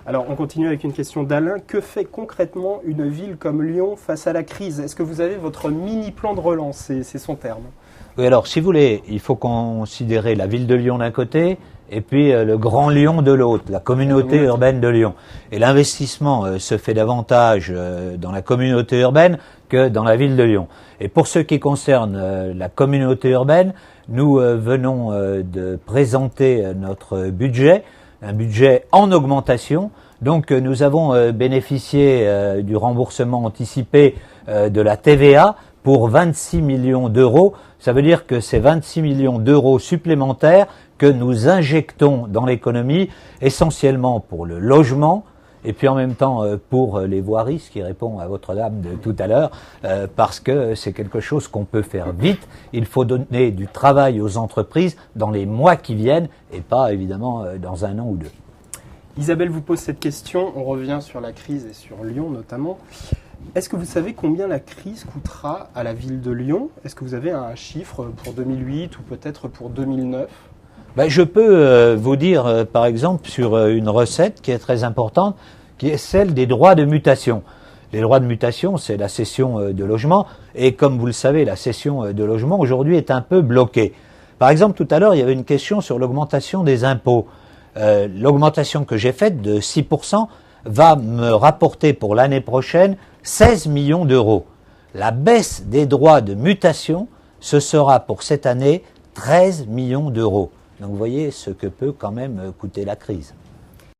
Alors, on continue avec une question d'Alain. Que fait concrètement une ville comme Lyon face à la crise? Est-ce que vous avez votre mini-plan de relance? C'est son terme. Oui, alors, si vous voulez, il faut considérer la ville de Lyon d'un côté et puis le Grand Lyon de l'autre, la communauté urbaine de Lyon. Et l'investissement se fait davantage dans la communauté urbaine que dans la ville de Lyon. Et pour ce qui concerne la communauté urbaine, nous venons de présenter notre budget, un budget en augmentation. Donc nous avons bénéficié du remboursement anticipé de la TVA pour 26 millions d'euros. Ça veut dire que c'est 26 millions d'euros supplémentaires que nous injectons dans l'économie, essentiellement pour le logement, et puis en même temps pour les voiries, ce qui répond à votre dame de tout à l'heure, parce que c'est quelque chose qu'on peut faire vite. Il faut donner du travail aux entreprises dans les mois qui viennent, et pas évidemment dans un an ou deux. Isabelle vous pose cette question, on revient sur la crise et sur Lyon notamment. Est-ce que vous savez combien la crise coûtera à la ville de Lyon? Est-ce que vous avez un chiffre pour 2008 ou peut-être pour 2009? Je peux vous dire, par exemple, sur une recette qui est très importante, qui est celle des droits de mutation. Les droits de mutation, c'est la cession de logement, et comme vous le savez, la cession de logement aujourd'hui est un peu bloquée. Par exemple, tout à l'heure, il y avait une question sur l'augmentation des impôts. L'augmentation que j'ai faite de 6% va me rapporter pour l'année prochaine 16 millions d'euros. La baisse des droits de mutation, ce sera pour cette année 13 millions d'euros. Donc vous voyez ce que peut quand même coûter la crise.